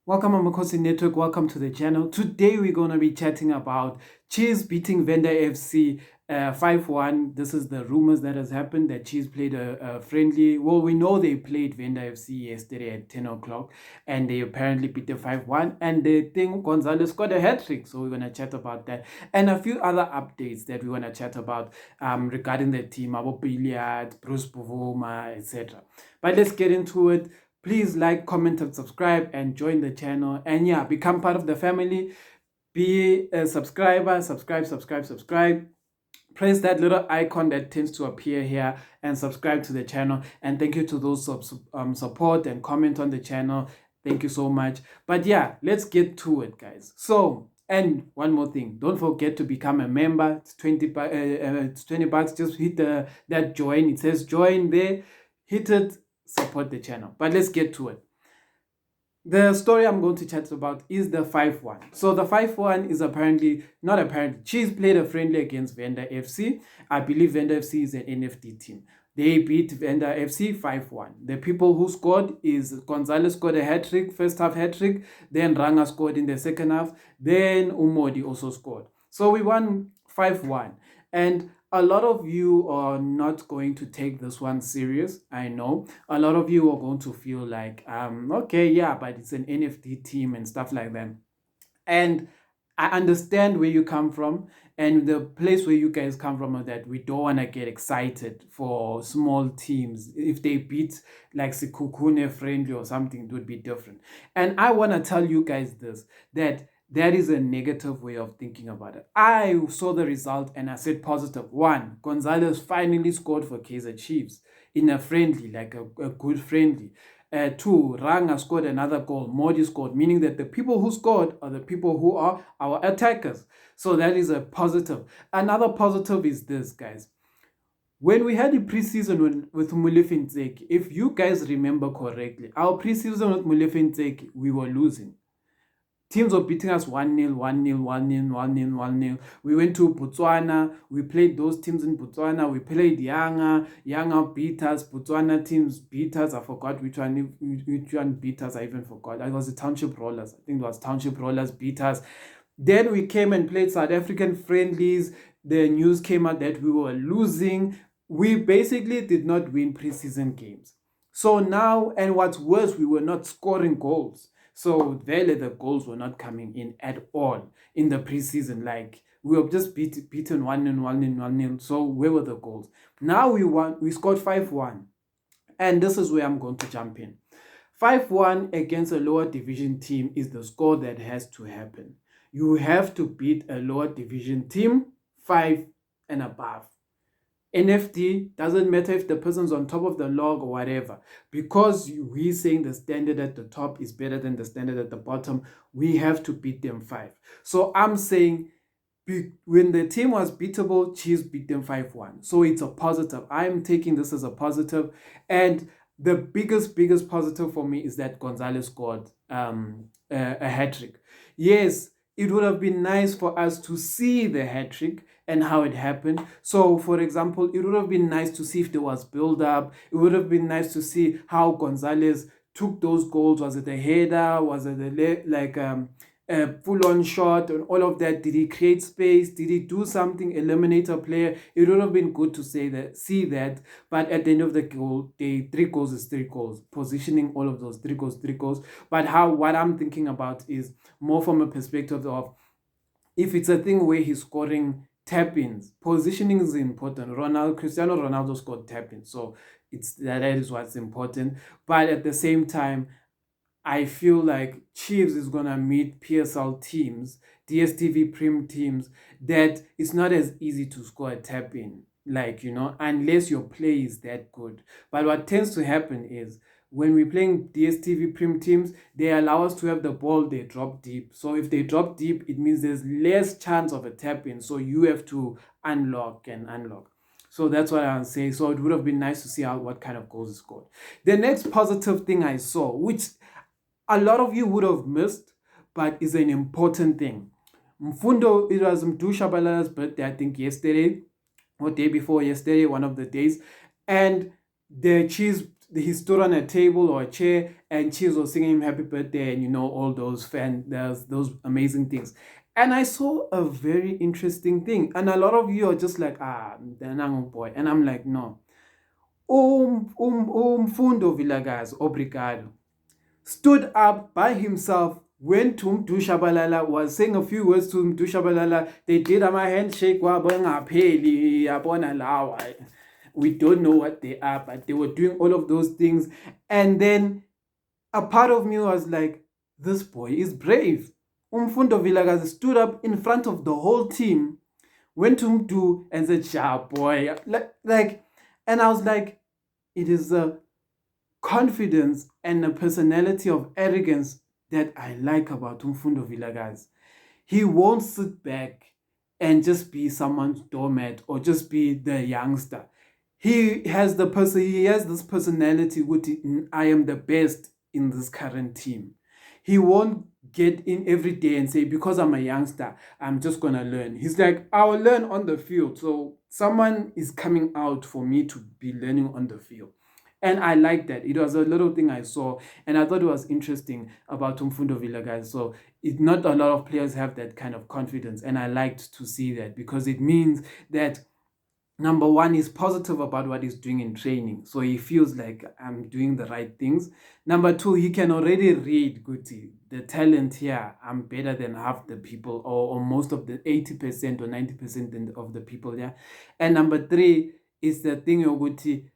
Welcome Amakhosi Network, welcome to the channel. Today we're going to be chatting about Chiefs beating Venda FC 5-1. This is the rumors that has happened that Chiefs played a friendly. Well, we know they played Venda FC yesterday at 10 o'clock and they apparently beat the 5-1. And they think Gonzalez scored a hat-trick, so we're going to chat about that. And a few other updates that we want to chat about regarding the team, Abo Billiard, Bruce Buvuma, etc. But let's get into it. Please like, comment, and subscribe and join the channel. And yeah, become part of the family. Be a subscriber. Subscribe. Press that little icon that tends to appear here and subscribe to the channel. And thank you to those support and comment on the channel. Thank you so much. But yeah, let's get to it, guys. So, and one more thing, don't forget to become a member. It's 20 bucks. Just hit that join. It says join there. Hit it. Support the channel. But let's get to it. The story I'm going to chat about is the 5-1. So the 5-1 is not apparently, Chiefs played a friendly against Venda FC. I believe Venda FC is an NFD team. They beat Venda FC 5-1. The people who scored is Gonzalez scored a hat-trick, first half hat-trick. Then Ranga scored in the second half. Then Umodi also scored. So we won 5-1. And a lot of you are not going to take this one serious. I know a lot of you are going to feel like, okay, yeah, but it's an NFD team and stuff like that. And I understand where you come from, and the place where you guys come from is that we don't want to get excited for small teams. If they beat like Sikukune friendly or something, it would be different. And I want to tell you guys this, that is a negative way of thinking about it. I saw the result and I said positive. One, Gonzalez finally scored for Kaizer Chiefs in a friendly, like a good friendly. Two, Ranga scored another goal. Modi scored, meaning that the people who scored are the people who are our attackers. So that is a positive. Another positive is this, guys. When we had the preseason with Molefe Ntseki, if you guys remember correctly, our preseason with Molefe Ntseki, we were losing. Teams were beating us 1-0, 1-0, 1-0, 1-0, 1-0. We went to Botswana. We played those teams in Botswana. We played Yanga. Yanga beat us. Botswana teams beat us. I forgot which one beat us. I even forgot. It was the Township Rollers. I think it was Township Rollers beat us. Then we came and played South African friendlies. The news came out that we were losing. We basically did not win preseason games. So now, and what's worse, we were not scoring goals. So really the goals were not coming in at all in the preseason. Like we were just beaten 1-0, 1-0, 1-0. So where were the goals? Now we scored 5-1. And this is where I'm going to jump in. 5-1 against a lower division team is the score that has to happen. You have to beat a lower division team 5 and above. NFD, doesn't matter if the person's on top of the log or whatever, because we're saying the standard at the top is better than the standard at the bottom, we have to beat them 5. So I'm saying when the team was beatable, Chiefs beat them 5-1. So it's a positive. I'm taking this as a positive. And the biggest positive for me is that Gonzalez scored a hat-trick. Yes, it would have been nice for us to see the hat-trick and how it happened. So, for example, it would have been nice to see if there was build-up. It would have been nice to see how Gonzalez took those goals. Was it a header? Was it a full-on shot and all of that? Did he create space? Did he do something, eliminate a player? It would have been good to see that. But at the end of the goal, 3 goals is 3 goals. Positioning all of those 3 goals. But what I'm thinking about is more from a perspective of if it's a thing where he's scoring tap-ins, positioning is important. Cristiano Ronaldo scored tap-ins, so that is what's important. But at the same time, I feel like Chiefs is gonna meet PSL teams, DSTV Prim teams, that it's not as easy to score a tap-in, unless your play is that good. But what tends to happen is when we're playing DSTV Prim teams, they allow us to have the ball, they drop deep. So if they drop deep, it means there's less chance of a tap-in. So you have to unlock. So that's what I'm saying. So it would have been nice to see what kind of goals is scored. The next positive thing I saw, which a lot of you would have missed, but is an important thing. Mfundo, it was Mdu Shabalala's birthday, I think yesterday or day before yesterday, one of the days. And the Chiefs he stood on a table or a chair, and Chiefs was singing him happy birthday, and all those those amazing things. And I saw a very interesting thing, and a lot of you are just like, then I'm a boy, and I'm like, no. Fundo Villagaz, obrigado, stood up by himself, went to Mdu Shabalala, was saying a few words to Mdu Shabalala. They did a handshake. We don't know what they are, but they were doing all of those things. And then a part of me was like, this boy is brave. Umfundo Villagaz stood up in front of the whole team, went to Mdu and said, "Sha boy," and I was like, it is a confidence and a personality of arrogance that I like about Umfundo Villagaz. He won't sit back and just be someone's doormat or just be the youngster. He has this personality with I am the best in this current team. He won't get in every day and say, because I'm a youngster, I'm just gonna learn. He's like, I'll learn on the field. So someone is coming out for me to be learning on the field. And I like that. It was a little thing I saw, and I thought it was interesting about Umfundo Villagaz. So not a lot of players have that kind of confidence, and I liked to see that because it means that number one, he's positive about what he's doing in training. So he feels like I'm doing the right things. Number two, he can already read Guti, the talent here. I'm better than half the people or most of the 80% or 90% of the people here. And number three is the thing, Guti,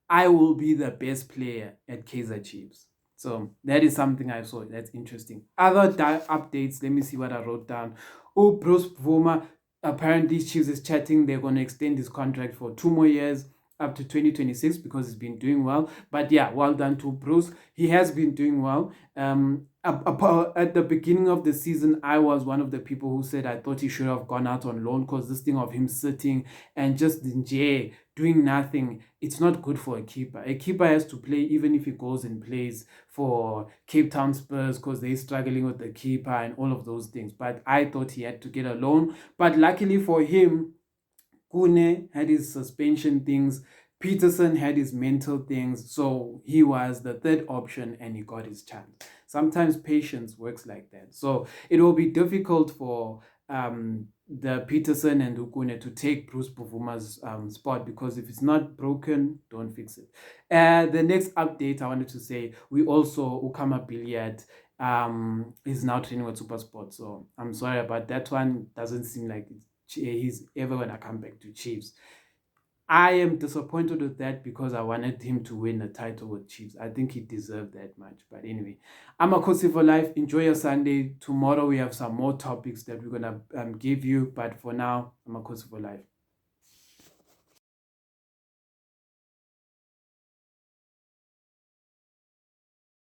I will be the best player at Kaizer Chiefs. So that is something I saw. That's interesting. Other updates, let me see what I wrote down. Oh, Bruce Vuma, apparently Chiefs is chatting. They're going to extend his contract for 2 more years up to 2026 because he's been doing well. But yeah, well done to Bruce. He has been doing well. At the beginning of the season, I was one of the people who said I thought he should have gone out on loan because this thing of him sitting and just in jail doing nothing, it's not good for a keeper. A keeper has to play even if he goes and plays for Cape Town Spurs because they're struggling with the keeper and all of those things. But I thought he had to get a loan. But luckily for him, Kune had his suspension things. Peterson had his mental things. So he was the third option and he got his chance. Sometimes patience works like that. So it will be difficult for the Peterson and Ukune to take Bruce Buvuma's spot because if it's not broken, don't fix it. The next update I wanted to say, we also, Ukama Billiard is now training with Supersport. So I'm sorry about that one. Doesn't seem like he's ever going to come back to Chiefs. I am disappointed with that because I wanted him to win a title with Chiefs. I think he deserved that much. But anyway, Amakhosi for life. Enjoy your Sunday. Tomorrow we have some more topics that we're going to give you. But for now, Amakhosi for life.